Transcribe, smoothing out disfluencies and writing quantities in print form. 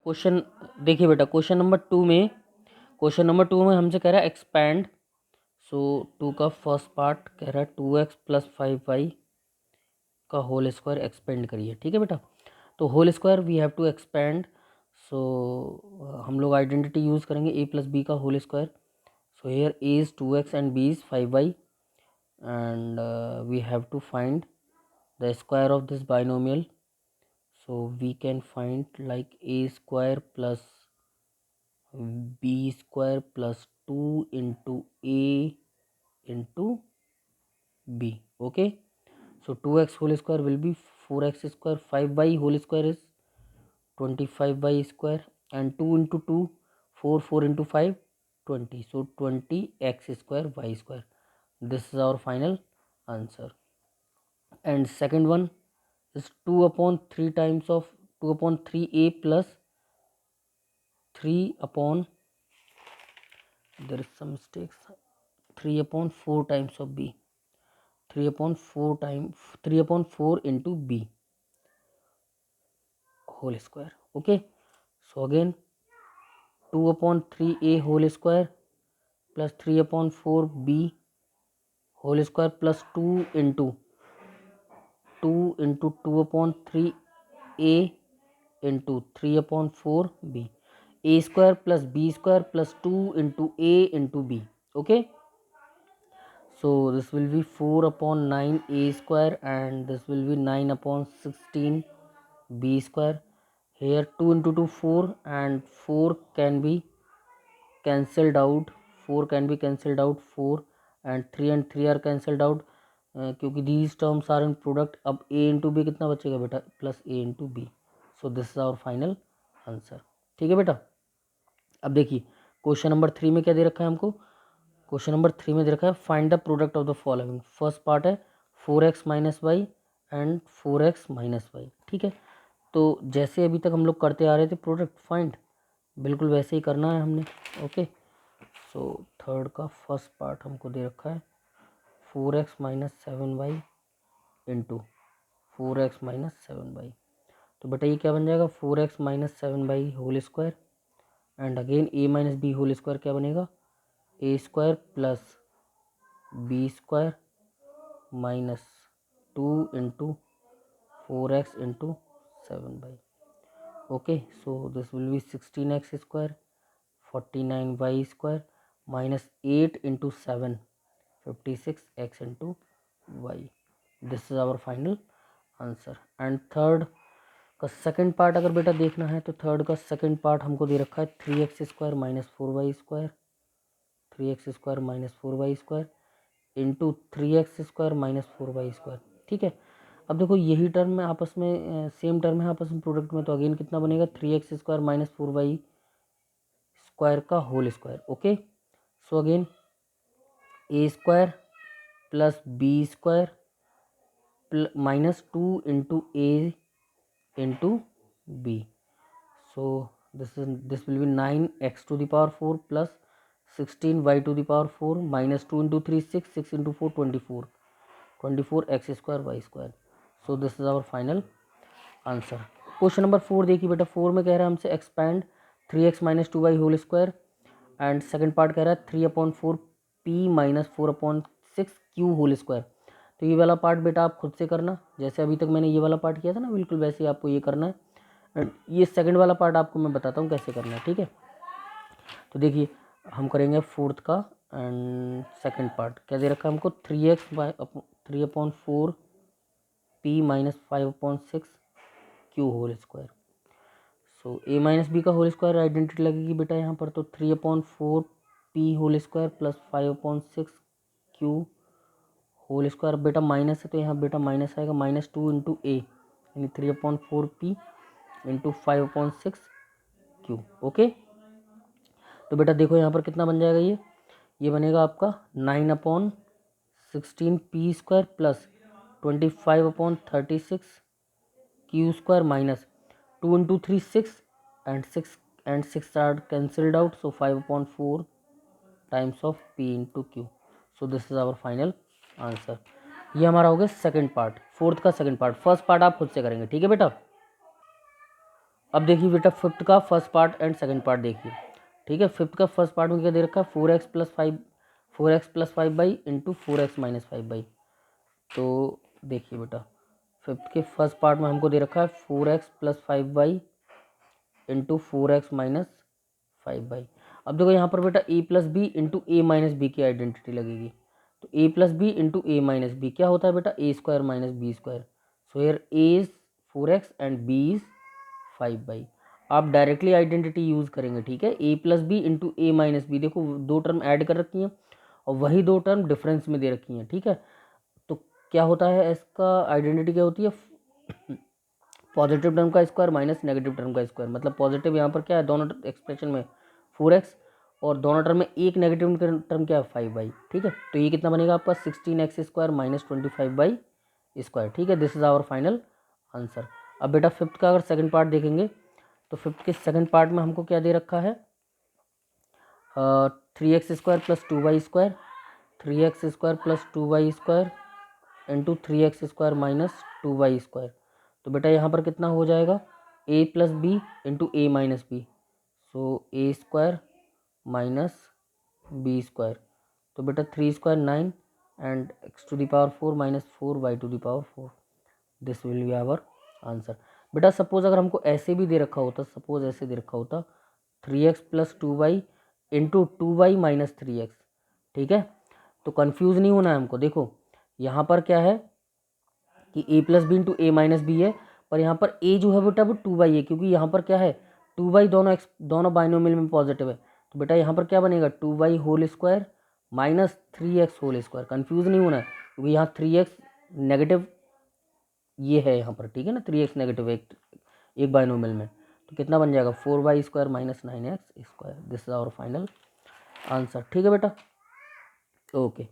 Question देखिए बेटा, question number 2 में हमसे कह रहा है एक्सपैंड। सो 2 का फर्स्ट पार्ट कह रहा है 2x + 5y का होल स्क्वायर एक्सपेंड करिए। ठीक है बेटा, तो whole square we have to expand. So हम लोग आइडेंटिटी यूज़ करेंगे a + b का whole square. So here a is 2x and b is 5y and we have to find the square of this binomial. So we can find like a square plus b square plus 2 into a into b. Okay, so 2x whole square will be 4x square, 5y whole square is 25y square, and 2 into 2 4, 4 into 5 20, so 20x square y square. This is our final answer. And second one is 2 upon 3 times of 2 upon 3a plus 3 upon, there is some mistakes, 3 upon 4 times of b, 3 upon 4 times 3 upon 4 into b whole square. Okay, so again 2 upon 3a whole square plus 3 upon 4b whole square plus 2 into 2 upon 3a into 3 upon 4b, a square plus b square plus 2 into a into b. Okay, so this will be 4 upon 9 a square and this will be 9 upon 16 b square. Here 2 into 2 4 and 4 can be cancelled out, 4 can be cancelled out, 4 and 3 are cancelled out क्योंकि these terms are in product. अब a into b कितना बचेगा बेटा, plus a into b. So this is our final answer. ठीक है बेटा, अब देखिए क्वेश्चन नंबर 3 में क्या दे रखा है हमको। क्वेश्चन नंबर 3 में दे रखा है find the product of the following. First part है 4x minus y and 4x minus y. ठीक है, तो जैसे अभी तक हम लोग करते आ रहे थे प्रोडक्ट फाइंड, बिल्कुल वैसे ही करना है हमने। ओके, सो थर्ड का फर्स्ट पार्ट हमको दे रखा है 4x minus 7y into 4x minus 7y। तो बेटा ये क्या बन जाएगा 4x minus 7y whole square and again a minus b whole square क्या बनेगा a square plus B square minus 2 into 4x into 7y. Okay, so this will be 16x square 49y square minus 8 into 7 56x into y. This is our final answer. And third का second part अगर बेटा देखना है तो third का second part हमको दे रखा है 3x square minus 4y square 3x square minus 4y square into 3x square minus 4y square. ठीक है, अब देखो यही टर्म में आपस में सेम टर्म है आपस में प्रोडक्ट में, तो अगेन कितना बनेगा 3x square minus 4y square का whole square. Okay, so again a square plus B square minus 2 into A into B. So this will be 9x to the power 4 plus 16y to the power 4 minus 2 into 3 6 6 into 4 24x square Y square. So this is our final answer. Question number 4 देखिए बेटा, 4 में कह रहा है हमसे expand 3x minus 2y whole square and second part कह रहा है 3 upon 4 p minus 4 upon 6 q whole square. तो ये वाला पार्ट बेटा आप खुद से करना, जैसे अभी तक मैंने ये वाला पार्ट किया था ना, बिल्कुल वैसे ही आपको ये करना है। एंड ये सेकंड वाला पार्ट आपको मैं बताता हूँ कैसे करना है। ठीक है, तो देखिए हम करेंगे फोर्थ का एंड सेकंड पार्ट क्या दे रखा है हमको 3 upon 4 p minus 5 upon 6 q whole square. So a minus b का होल स्क्वायर आइडेंटिटी लगेगी बेटा यहाँ पर, तो 3 upon 4 p whole square plus 5 upon 6 q whole square. बेटा माइनस है तो यहाँ बेटा माइनस आएगा, माइनस 2 इंटू ए यानी 3 upon 4 p into 5 upon 6 q। Okay, तो बेटा देखो यहाँ पर कितना बन जाएगा, ये बनेगा आपका 9 upon 16 p square plus 25 upon 36 q square minus 2 into 3 6 and 6 are cancelled out, so 5 upon 4 times of p into q. So this is our final answer. ये हमारा हो गया सेकंड पार्ट, फोर्थ का सेकंड पार्ट। फर्स्ट पार्ट आप खुद से करेंगे। ठीक है बेटा, अब देखिए बेटा फिफ्थ का first part and second part देखिए, ठीक है। फिफ्थ का फर्स्ट पार्ट में क्या दे रखा है, 4x+5 इंटू 4x-5। तो देखिए बेटा फिफ्थ के फर्स्ट पार्ट में हमको दे रखा है 4x+5 इंटू 4x-5। अब देखो यहाँ पर बेटा a plus b into a minus b की आइडेंटिटी लगेगी। तो a plus b into a minus b क्या होता है बेटा, a square minus b square. So here a is 4x and b is 5। आप डायरेक्टली आइडेंटिटी यूज करेंगे, ठीक है। a plus b into a minus b, देखो दो टर्म ऐड कर रखी हैं और वही दो टर्म डिफरेंस में दे रखी हैं, ठीक है। तो क्या होता है, इसका आइडेंटिटी क्या होती है, पॉजिटिव टर्म का स्क्वायर माइनस नेगेटिव टर्म का स्क्वायर। मतलब पॉजिटिव यहाँ पर क्या है, दोनों एक्सप्रेशन में 4x और दोनों टर्म में एक नेगेटिव टर्म क्या है 5y, ठीक है। तो ये कितना बनेगा आपका 16x² माइनस 25y², ठीक है। This is our final answer. अब बेटा फिफ्थ का अगर सेकंड पार्ट देखेंगे तो फिफ्थ के सेकंड पार्ट में हमको क्या दे रखा है, 3x² plus 2y² 3x² plus 2y² into 3x² minus 2y²। तो बेटा यहाँ पर कितना हो जाएगा, a plus b into a minus b. So a² minus b²। तो बेटा 3² 9 and x⁴ minus 4y⁴। This will be our answer. बेटा सपोज अगर हमको ऐसे भी दे रखा होता, सपोज ऐसे दे रखा होता 3x plus 2y into 2y minus 3x, ठीक है। तो कंफ्यूज नहीं होना है हमको। देखो यहाँ पर क्या है कि a plus b into a minus b है, पर यहाँ पर a जो है बेटा वो 2y है, क्योंकि यहाँ पर क्या है 2y दोनों बाइनोमियल में पॉजिटिव है। तो बेटा यहाँ पर क्या बनेगा 2y² माइनस 3x²। कन्फ्यूज नहीं होना है क्योंकि यहाँ 3x नेगेटिव ये है यहाँ पर, ठीक है ना, 3x नेगेटिव एक बाइनोमियल में। तो कितना बन जाएगा 4y² minus 9x²। This is our final answer, ठीक है बेटा, ओके।